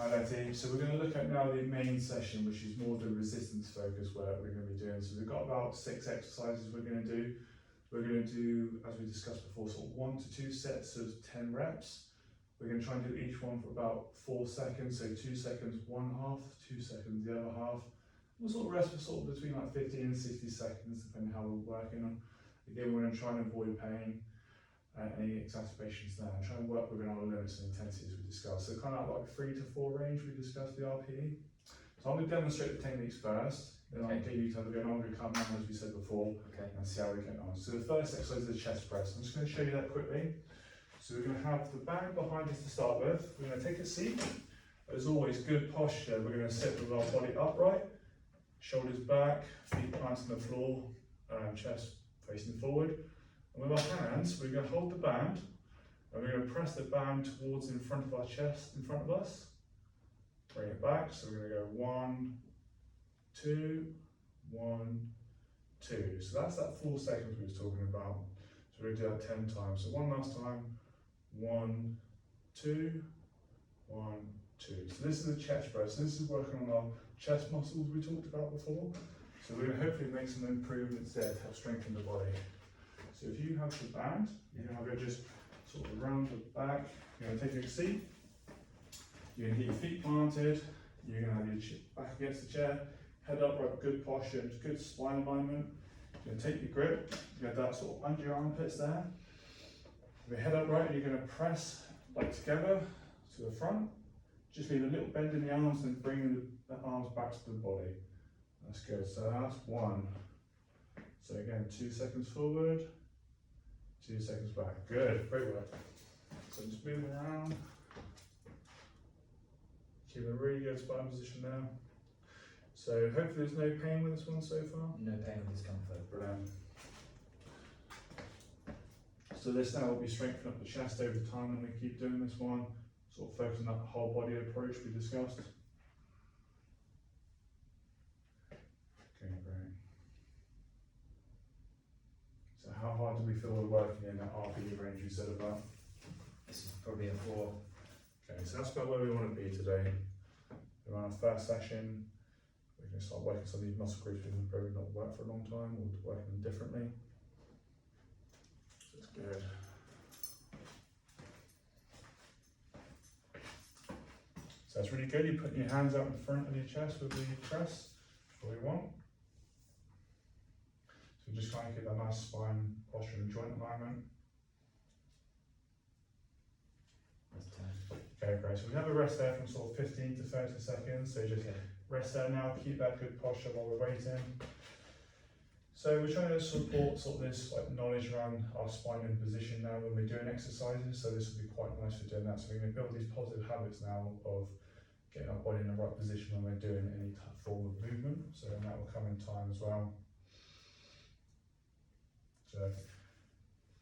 Hi Letty, so we're going to look at now the main session, which is more the resistance focus work we're going to be doing. So we've got about 6 exercises we're going to do. We're going to do, as we discussed before, sort of 1 to 2 sets of 10 reps. We're going to try and do each one for about 4 seconds, so 2 seconds one half, 2 seconds the other half. We'll sort of rest for sort of between like 15 and 60 seconds, depending how we're working on. Again, we're going to try and avoid pain. Any exacerbations there, and try and work within our limits and intensities we discussed. So kind of like 3 to 4 range we discussed the RPE. So I'm going to demonstrate the techniques first, then I'll get you to have a go, and I'm going to come down as we said before, and see how we get on. So the first exercise is the chest press. I'm just going to show you that quickly. So we're going to have the band behind us to start with. We're going to take a seat. As always, good posture. We're going to sit with our body upright, shoulders back, feet planted on the floor, chest facing forward. And with our hands, we're going to hold the band, and we're going to press the band towards in front of our chest, in front of us. Bring it back, so we're going to go 1, 2, 1, 2. So that's that 4 seconds we were talking about. So we're going to do that 10 times. So one last time, 1, 2, 1, 2. So this is the chest press. This is working on our chest muscles we talked about before. So we're going to hopefully make some improvements there to help strengthen the body. So if you have the band, you're going to have it just sort of around the back. You're going to take your seat. You're going to get your feet planted. You're going to have your back against the chair, head upright, good posture, good spine alignment. You're going to take your grip. You have that sort of under your armpits there. With your head upright, you're going to press like together to the front. Just leave a little bend in the arms and bring the arms back to the body. That's good. So that's 1. So again, 2 seconds forward. 2 seconds back. Good, great work. So just moving around. Keep a really good spine position now. So hopefully there's no pain with this one so far. No pain or discomfort. Brilliant. So this now will be strengthening up the chest over time, and we keep doing this one. Sort of focusing on that whole body approach we discussed. Okay, great. So how hard do we feel we're working in that RPE range you said about? This is probably a 4. Okay, so that's about where we want to be today. We're on our first session. We're going to start working some of these muscle groups we've probably not worked for a long time, or working them differently. So it's good. So that's really good. You're putting your hands out in front of your chest with the press. That's what we want. So just try and keep that nice spine posture and joint alignment. That's 10. Okay, great. So we have a rest there from sort of 15 to 30 seconds. So just rest there now, keep that good posture while we're waiting. So we're trying to support sort of this like knowledge around our spine and position now when we're doing exercises. So this will be quite nice for doing that. So we're going to build these positive habits now of getting our body in the right position when we're doing any form of movement. So then that will come in time as well. So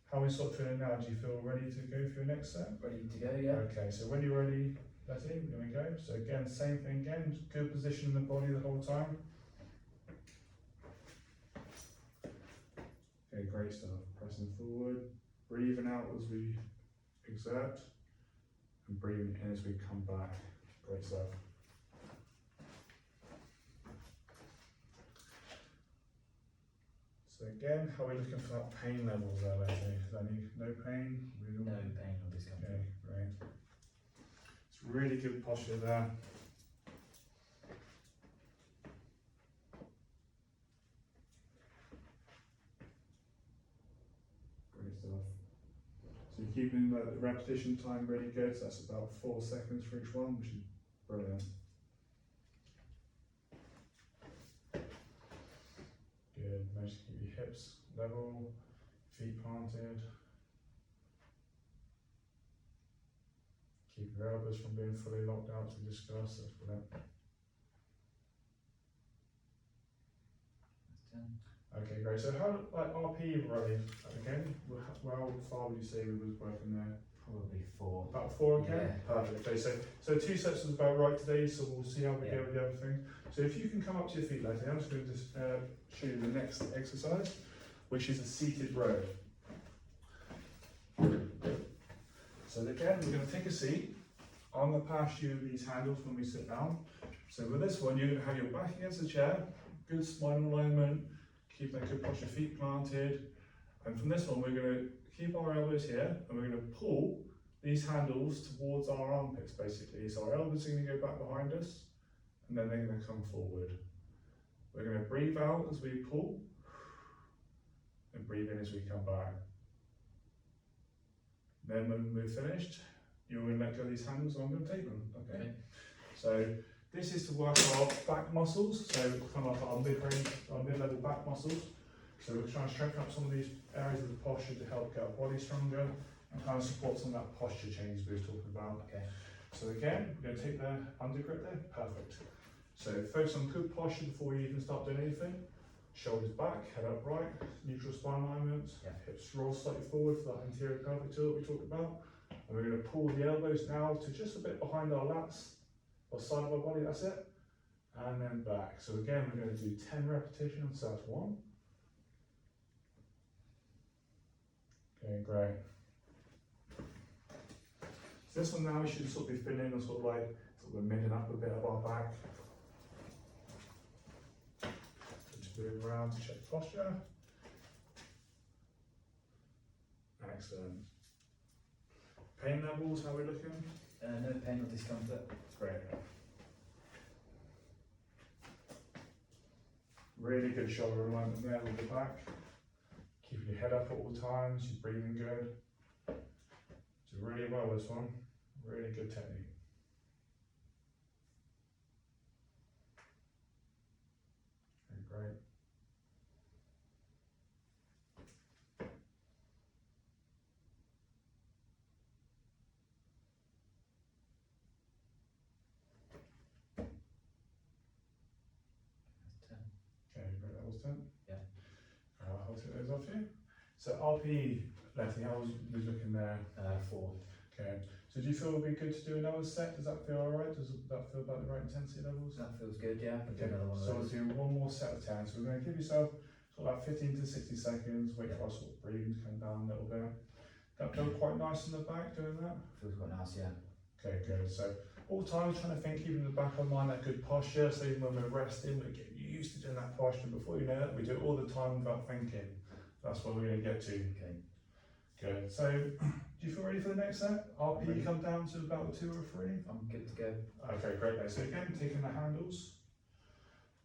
how are we sort of feeling now? Do you feel ready to go for your next set? Ready to go, yeah? Okay, so when you're ready, Letty, here we go. So again, same thing again, good position in the body the whole time. Okay, great stuff. Pressing forward, breathing out as we exert, and breathing in as we come back. Great stuff. So again, how are we looking for that pain levels there, Letty? Is there no pain? No pain or discomfort. Okay, great. It's really good posture there. Great stuff. So you're keeping the repetition time really good, so that's about 4 seconds for each one, which is brilliant. Good, manage to keep your hips level, feet planted. Keep your elbows from being fully locked out as we discussed, that's brilliant. That's 10. Okay, great. So how, like RP running again, how far would you say we was working there? Probably 4. About 4 again? Yeah. Perfect. Okay, so 2 sets was about right today, so we'll see how we go with the other thing. So if you can come up to your feet, Letty, I'm just going to show you the next exercise, which is a seated row. So again, we're going to take a seat. I'm going to pass you these handles when we sit down. So with this one, you're going to have your back against the chair, good spinal alignment, keep that good posture, feet planted. And from this one, we're going to keep our elbows here, and we're going to pull these handles towards our armpits, basically. So our elbows are going to go back behind us, and then they're going to come forward. We're going to breathe out as we pull, and breathe in as we come back. Then when we're finished, you're going to let go of these handles, and I'm going to take them, okay? So this is to work our back muscles, so kind of like our mid-range, our mid-level back muscles. So we're trying to strengthen up some of these areas of the posture to help get our body stronger and kind of support some of that posture change we were talking about. Okay. So again, we're going to take the under grip there, perfect. So focus on good posture before you even start doing anything. Shoulders back, head upright, neutral spine alignment, hips roll slightly forward for that anterior pelvic tilt we talked about. And we're going to pull the elbows now to just a bit behind our lats, or side of our body, that's it. And then back. So again, we're going to do 10 repetitions, so that's 1. Okay, great. So this one now we should sort of be feeling and sort of middling up a bit of our back. Just move around to check posture. Excellent. Pain levels, how are we looking? No pain or discomfort. Great. Really good shoulder alignment there with the back. Keeping your head up at all times, you're breathing good. It's really well this one. Really good technique. Okay, great. Okay, great, that was 10. Yeah. I'll take those off you. So RP, Letty, how was looking there? 4. Okay. So do you feel it would be good to do another set? Does that feel alright? Does that feel about the right intensity levels? That feels good, yeah. I'll do Okay, another one of so we'll those. do one more set of 10. So we're going to give yourself sort of about 15 to 60 seconds, wait for our sort of breathing to come down a little bit. That feel quite nice in the back doing that? Feels quite nice, yeah. Okay, good. So all the time trying to think, keeping the back of mind, that good posture, so even when we're resting, we're getting used to doing that posture. Before you know it, we do it all the time without thinking. That's what we're going to get to. Okay. Good. So do you feel ready for the next set? RP Ready. come down to about 2 or 3? I'm good to go. Okay, great. So again, taking the handles.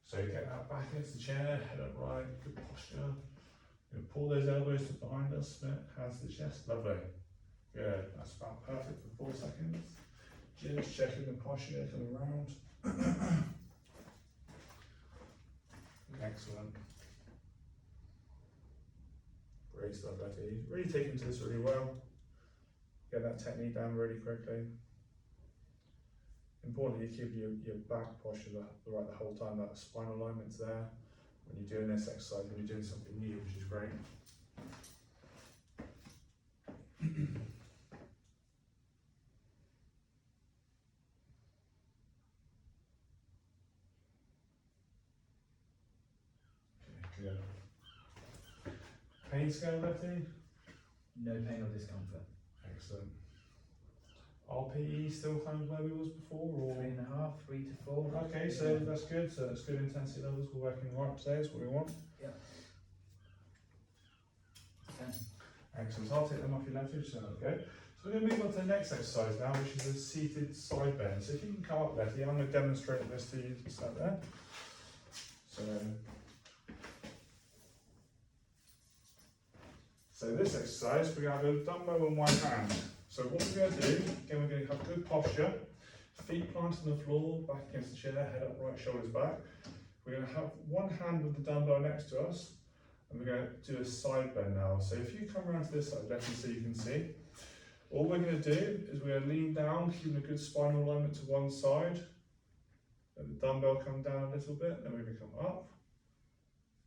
So you get that back against the chair, head upright, good posture. You pull those elbows to behind us, hands to the chest. Lovely. Good. That's about perfect for 4 seconds. Just checking the posture coming around. Excellent. Great stuff, Betty. Really taking to this really well. Get that technique down really quickly. Importantly, you keep your back posture right the whole time. That spinal alignment's there when you're doing this exercise, when you're doing something new, which is great. Okay, good. Pain scale, Letty? No pain or discomfort. Excellent. RPE still kind of where we was before, or? 3.5, 3 to 4. Okay, so that's good. So that's good intensity levels. We're working right today. That's what we want. Yeah. 10. Excellent. So I'll take them off your left edge. So okay. So we're going to move on to the next exercise now, which is a seated side bend. So if you can come up, Letty, I'm going to demonstrate this to you. Just like that. So this exercise, we're going to have a dumbbell in one hand. So what we're going to do, again, we're going to have good posture, feet planted on the floor, back against the chair, head upright, shoulders back. We're going to have one hand with the dumbbell next to us, and we're going to do a side bend now. So if you come around to this side, let me so you can see. All we're going to do is we're going to lean down, keeping a good spinal alignment to one side. Let the dumbbell come down a little bit, then we're going to come up,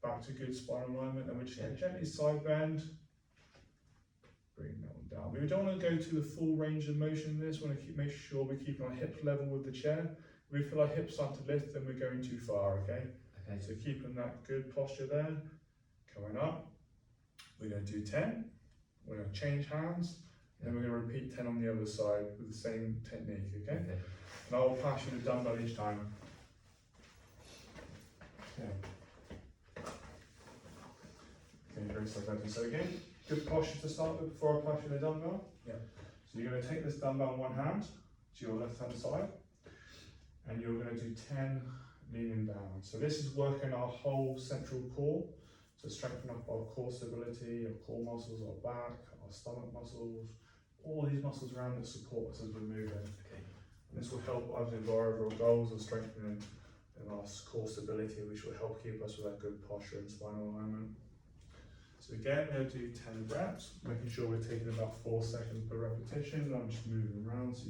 back to good spinal alignment, and we're just going to gently side bend. Bring that one down. We don't want to go to the full range of motion in this. We want to make sure we're keeping our hips level with the chair. If we feel our hips start to lift, then we're going too far, okay? Okay. So keeping that good posture there. Coming up, we're going to do 10. We're going to change hands, Then we're going to repeat 10 on the other side with the same technique, okay? Okay. And I'll pass you the dumbbell each time. Okay. Okay, great stuff, Anthony. So again, good posture to start with before I pass you the dumbbell. Yeah. So you're going to take this dumbbell in one hand to your left hand side, and you're going to do 10 leaning down. So this is working our whole central core to strengthen up our core stability, our core muscles, our back, our stomach muscles, all these muscles around that support us as we're moving. Okay. And this will help us with our overall goals of strengthening our core stability, which will help keep us with that good posture and spinal alignment. So again, we're going to do 10 reps, making sure we're taking about 4 seconds per repetition. I'm just moving around so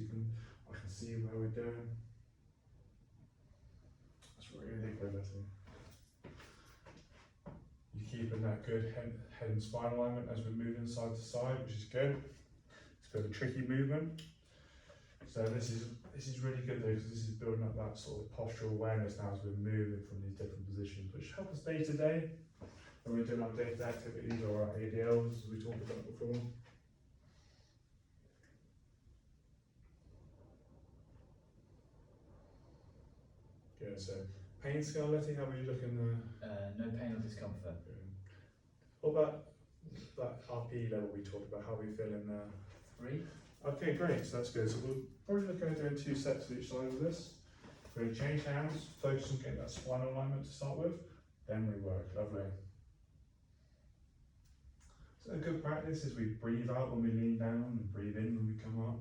I can see where we're doing. That's really good, I think. You're keeping that good head and spine alignment as we're moving side to side, which is good. It's a bit of a tricky movement. So this is really good though, because this is building up that sort of postural awareness now as we're moving from these different positions, which help us day to day when we're doing our day-to-day activities or our ADLs, as we talked about before. Good. So pain scale, Letty, how are you looking there? No pain or discomfort. What about that RP level we talked about? How are we feeling there? 3. Okay, great. So that's good. So we're probably looking at doing 2 sets of each side of this. We're going to change hands, focus on getting that spinal alignment to start with, then rework. Lovely. So a good practice is we breathe out when we lean down and breathe in when we come up.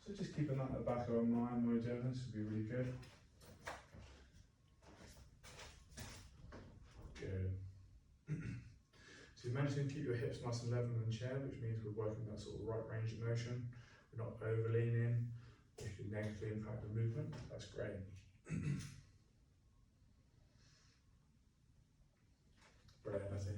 So just keeping that at the back of our mind when we're doing this would be really good. Good. So you managed to keep your hips nice and level in the chair, which means we're working that sort of right range of motion. We're not over leaning, which could negatively impact the movement. That's great. Brilliant, I think.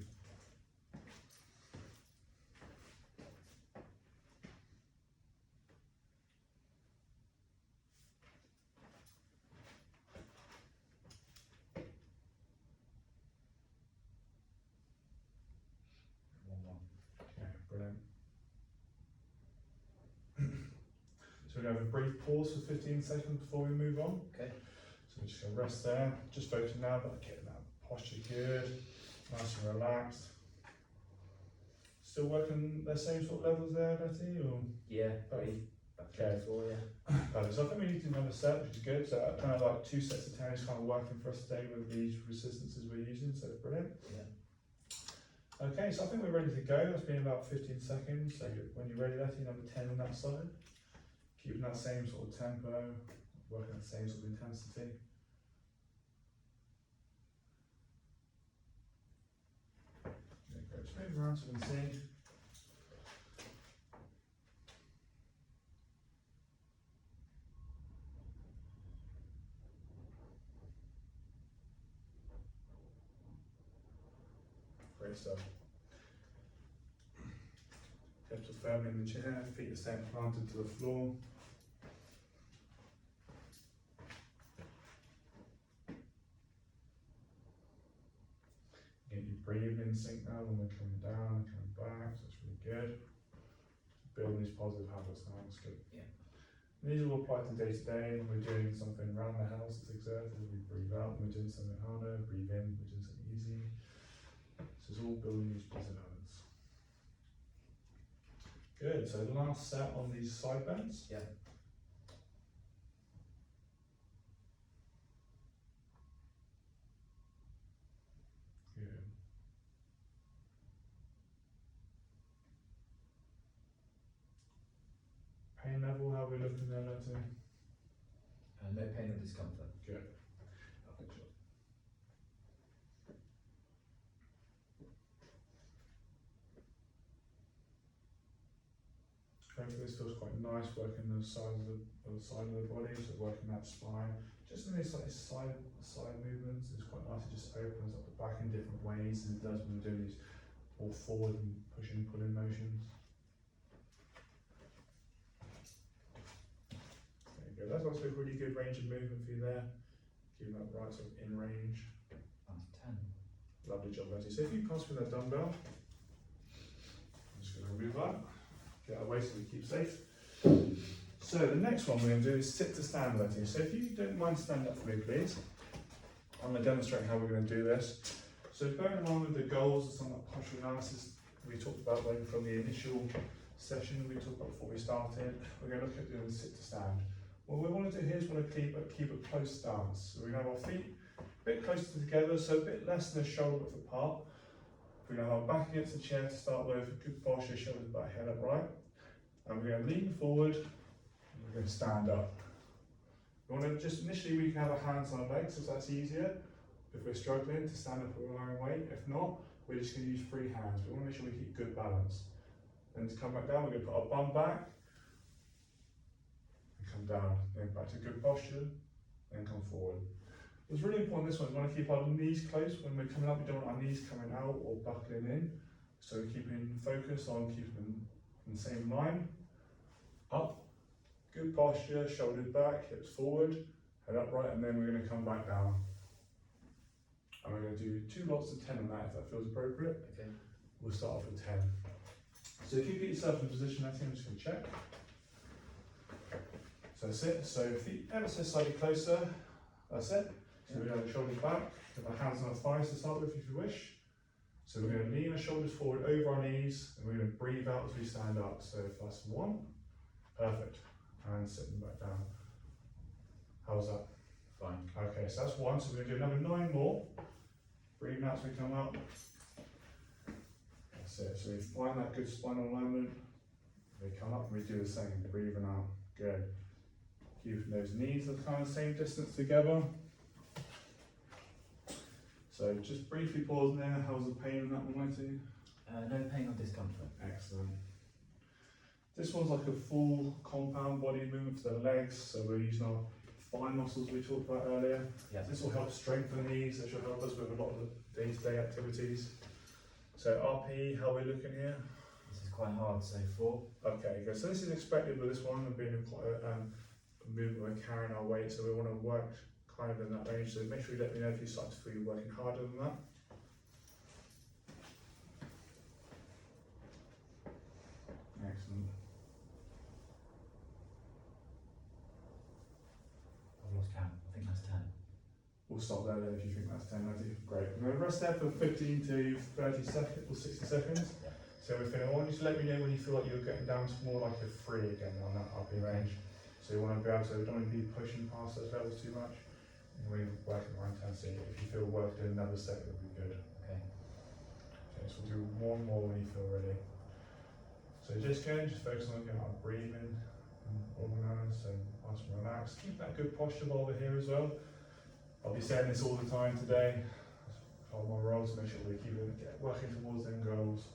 Okay, brilliant. So we're going to have a brief pause for 15 seconds before we move on. Okay. So we're just going to rest there, just focusing now about getting that posture good, nice and relaxed. Still working the same sort of levels there, Betty? Or? Yeah, 3. Okay. 4, yeah. So I think we need to do another set, which is good. So kind of like 2 sets of 10 is kind of working for us today with these resistances we're using, so brilliant. Yeah. Okay, so I think we're ready to go. That's been about 15 seconds. So when you're ready, Letty, number 10 on that side. Keeping that same sort of tempo, working at the same sort of intensity. Okay, great. Just move around so we can see. Great stuff. Hips are firmly in the chair, feet are staying planted to the floor. Get your breathing in sync now when we're coming down and coming back, so that's really good. Building these positive habits now, that's good. Yeah. And these will apply to day to day when we're doing something around the house that's exerted. We breathe out when we're doing something harder, breathe in when we're doing something easy. So it's all building these positive habits. Good, so the last set on these side bends. Yeah. Good. Pain level, how are we looking there, Letty? No pain or discomfort. Good. Lovely job. Hopefully this feels quite nice, working the side of the body, so working that spine. Just in these like side movements, it's quite nice. It just opens up the back in different ways as it does when we're doing these all forward and pushing and pulling motions. There you go. That's also a really good range of movement for you there. Keeping that right sort of in range. That's 10. Lovely job, Letty. So if you pass me that dumbbell, I'm just going to remove that. get away so we keep safe. So the next one we're going to do is sit to stand routine. So if you don't mind standing up for me, please. I'm going to demonstrate how we're going to do this. So bearing in mind with the goals and some of that partial analysis we talked about when from the initial session we talked about before we started, we're going to look at doing sit to stand. What we want to do here is want to keep a close stance. So we have our feet a bit closer together, so a bit less than a shoulder width apart. We're going to have our back against the chair to start with, good posture, shoulders back, head upright. And we're going to lean forward, and we're going to stand up. We want to just, initially we can have our hands on our legs if that's easier. If we're struggling to stand up with our own weight, if not, we're just going to use free hands. We want to make sure we keep good balance. Then to come back down, we're going to put our bum back, and come down, then back to good posture, then come forward. What's really important this one is we want to keep our knees close. When we're coming up, we don't want our knees coming out or buckling in. So we're keeping focus on keeping them in the same line. Up, good posture, shoulders back, hips forward, head upright, and then we're going to come back down. And we're going to do 2 lots of 10 on that if that feels appropriate. Okay. We'll start off with 10. So if you get yourself in position, I'm just going to check. So that's it. So feet ever so slightly closer. That's it. So we're going to have the shoulders back, with our hands on our thighs to start with if you wish. So we're going to lean our shoulders forward over our knees, and we're going to breathe out as we stand up. So that's 1. Perfect. And sitting back down. How's that? Fine. Okay, so that's 1. So we're going to do another 9 more. Breathing out as we come up. That's it. So we find that good spinal alignment. We come up and we do the same. Breathing out. Good. Keeping those knees the kind of same distance together. So just briefly pausing there. How's the pain in that one, Matty? No pain or discomfort. Excellent. This one's like a full compound body movement for the legs. So we're using our thigh muscles we talked about earlier. Yes. This will help strengthen these. This will help us with a lot of the day-to-day activities. So RP, how are we looking here? This is quite hard, so 4. Okay, good. So this is expected with this one, and being quite a movement we're carrying our weight, so we want to work kind of in that range. So make sure you let me know if you start to feel you're working harder than that. Excellent. I've lost count. I think that's 10. We'll stop there then if you think that's 10, Matty. Great. We're going to rest there for 15 to 30 seconds or 60 seconds. Yeah. So we're going to want you to let me know when you feel like you're getting down to more like a 3 again on that RP range. So you want to be able to, don't want to be pushing past those levels too much. You want to work at the right intensity. If you feel work in another set, it'll be good. Okay. Okay, so we'll do more and more when you feel ready. So just focus on getting our breathing and organised, so nice and relaxed. Keep that good posture while we're here as well. I'll be saying this all the time today. Part of my role to make sure we keep working towards them goals.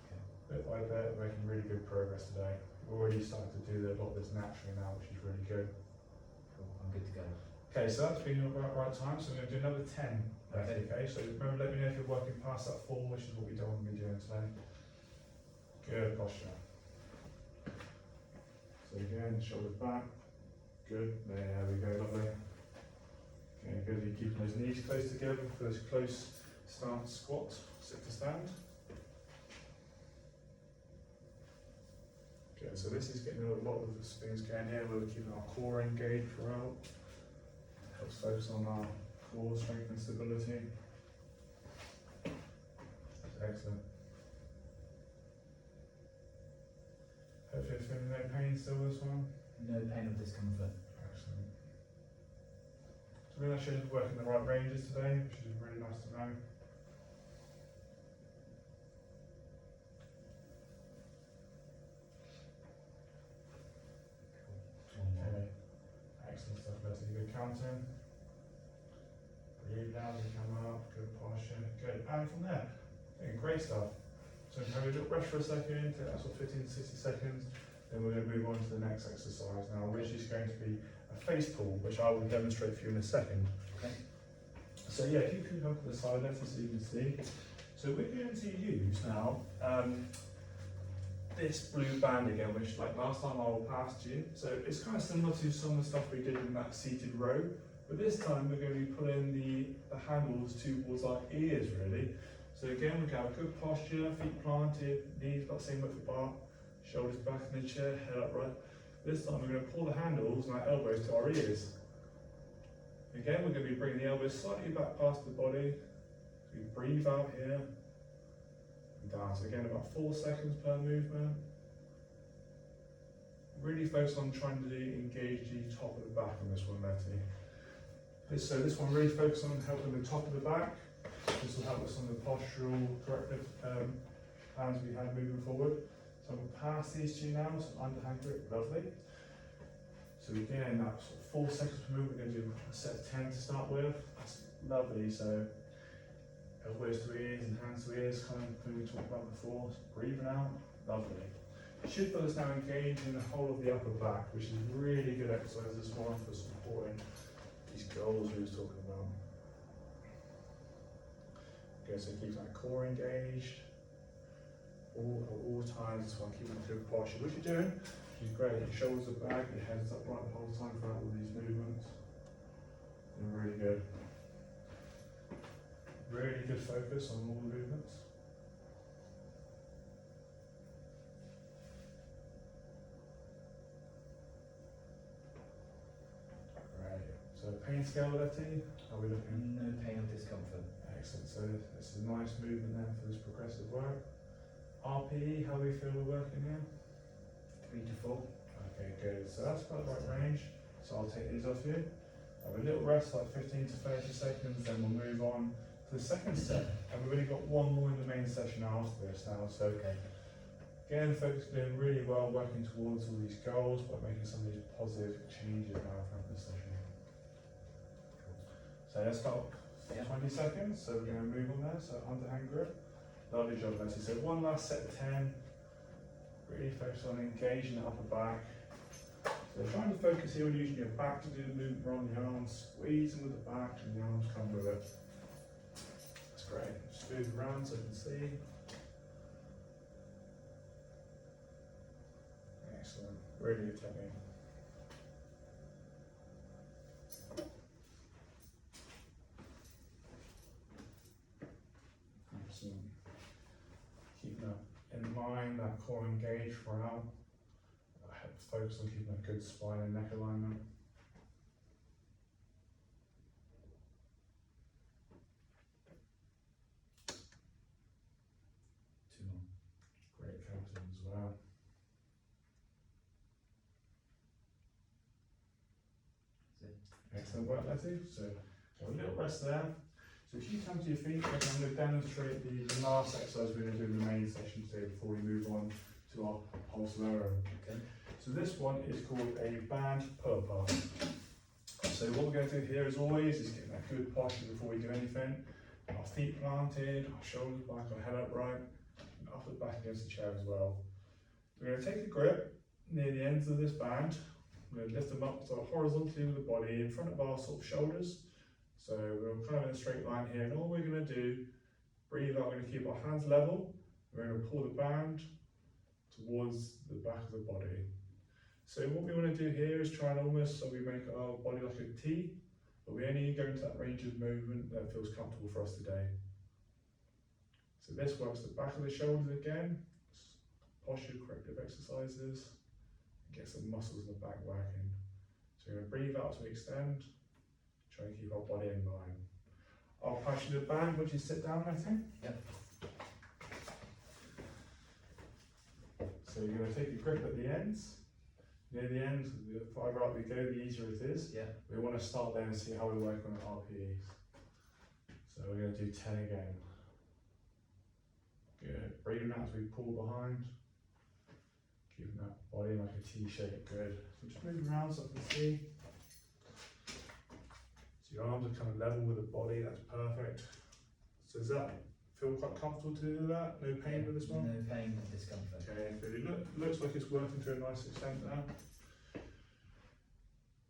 Okay. Bit by bit, we're making really good progress today. We're already starting to do a lot of this naturally now, which is really good. Cool. I'm good to go. Okay, so that's been about right time, so we're going to do another 10. Okay, so remember, let me know if you're working past that 4, which is what we don't want to be doing today. Good posture. So again, shoulders back. Good, there we go, lovely. Okay, good, you're keeping those knees close together for this close stance squat, sit to stand. Okay, so this is getting a lot of things going here. We're keeping our core engaged throughout. Helps focus on our core strength and stability. Excellent. Hopefully you're feeling no pain still this one. No pain or discomfort. Excellent. So we're actually working the right ranges today, which is really nice to know. Okay. Excellent stuff. Let's do good counting. Breathe down as you come up. Good posture. Good. And from there, great stuff. So have a little rest for a second. Take that sort of 15 to 60 seconds. Then we're going to move on to the next exercise now, which is going to be a face pull, which I will demonstrate for you in a second. Okay. So yeah, if you can come to the side left so you can see. So we're going to use now this blue band again, which like last time I will pass to you. So it's kind of similar to some of the stuff we did in that seated row, but this time we're going to be pulling the handles towards our ears really. So again, we can have good posture, feet planted, knees about the same width apart, Shoulders back in the chair, head upright. This time we're going to pull the handles and our elbows to our ears. Again, we're going to be bringing the elbows slightly back past the body. So we breathe out here and down. So again, about 4 seconds per movement. Really focus on trying to engage the top of the back on this one, Letty. So this one really focus on helping the top of the back. This will help us on the postural corrective plans we have moving forward. So I'm going to pass these two now, so underhand grip, lovely. So again, that sort of 4 seconds per move, we're going to do a set of 10 to start with. That's lovely, so elbows to ears and hands to ears, kind of thing we talked about before. So breathing out, lovely. It should feel us now engaging the whole of the upper back, which is really good exercise this one for supporting these goals we were talking about. Okay, so keep that core engaged all times as well, keeping a good posture. What you're doing is great. Your shoulders are back, your head's upright the whole time throughout all these movements. They're really good. Really good focus on all the movements. Great. So pain scale, Letty, how are we looking? No pain or discomfort. Excellent. So it's a nice movement there for this progressive work. RPE, how do we feel we're working here? 3 to 4. Okay, good. So that's about the right range. So I'll take these off you. Have a little rest, like 15 to 30 seconds, then we'll move on to the second set. And we've only got one more in the main session after this now. So again, folks are doing really well working towards all these goals, but making some of these positive changes now throughout the session. So let's start 20 seconds. So we're going to move on there. So underhand grip. Lovely job, Leslie. So one last set of 10. Really focus on engaging the upper back. So trying to focus here on using your back to do the movement around the arms, squeezing with the back and the arms come with it. That's great. Just move around so you can see. Excellent. Really good technique. Excellent. Keeping that in mind, that core engaged throughout. Focus on keeping a good spine and neck alignment. Two more. Great counting as well. Excellent work, Letty. So a little rest there. So if you come to your feet, I'm going to demonstrate the last exercise we're going to do in the main session today before we move on to our pulse lower. Okay. So this one is called a band pull-up. So what we're going to do here as always is get that good posture before we do anything. Our feet planted, our shoulders back, our head upright, and up and back against the chair as well. We're going to take a grip near the ends of this band. We're going to lift them up so horizontally with the body in front of our sort of shoulders. So we're kind of in a straight line here, and all we're going to do, breathe out, we're going to keep our hands level. We're going to pull the band towards the back of the body. So what we want to do here is try and almost, so we make our body like a T, but we only go into that range of movement that feels comfortable for us today. So this works the back of the shoulders again, posture corrective exercises, get some muscles in the back working. So we're going to breathe out to extend, try and keep our body in line. I'll pass you the band, would you sit down, Letty? Yep. So you're going to take a grip at the ends. Near the end, the farther out we go, the easier it is. Yeah. We want to start there and see how we work on the RPEs. So we're going to do 10 again. Good. Breathing out as we pull behind. Keeping that body like a T shape. Good. So just move around so I can see. So your arms are kind of level with the body. That's perfect. So does that feel quite comfortable to do that? No pain with this one? No pain or discomfort. Okay, it looks like it's working to a nice extent now.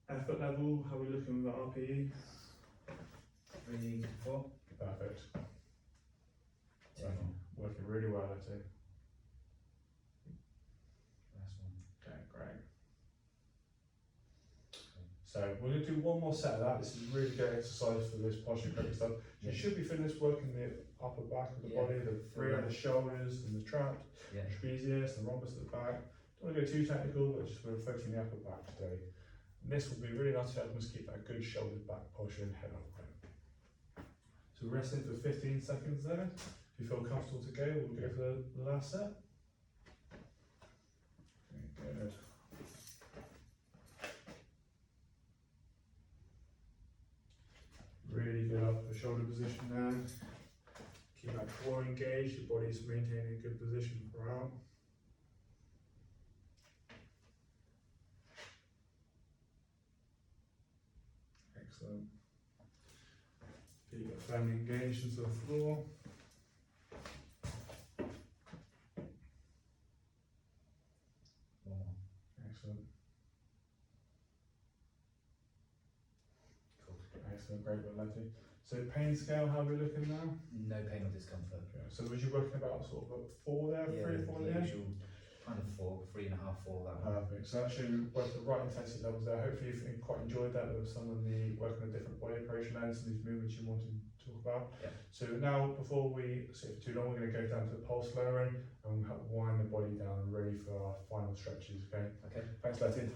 Effort level, how are we looking with the RPE? 3 to 4. Perfect. Two more. Working really well, I think. Last one. Okay, great. So So we're going to do one more set of that. This is really good exercise for this posture correcting stuff. You should be feeling this working the upper back of the body, the free of the shoulders and the trap, trapezius, the rhombus at the back. Don't want to go too technical, but just we're focusing on the upper back today. And this will be really nice to help us keep that good shoulder back posture and head up. So rest in for 15 seconds there. If you feel comfortable to go, we'll go for the last set. Okay, good. Really good upper shoulder position there. Keep that core engaged, your body's maintaining a good position throughout. Excellent. Feet are firmly engaged into the floor. Excellent. Cool. Excellent, great work, Letty. So pain scale, how are we looking now? No pain or discomfort. Okay. So was you working about sort of a 4 there, 3 or 4 the there? usual kind of 4, 3.5, 4 that one. Perfect. So actually worked the right intensity levels there. Hopefully you've quite enjoyed that with some of the working on different body operation lengths and these movements you wanted to talk about. Yeah. So now before we sit for too long, we're going to go down to the pulse lowering and we'll help wind the body down and ready for our final stretches. Okay. Okay. Thanks, Letty.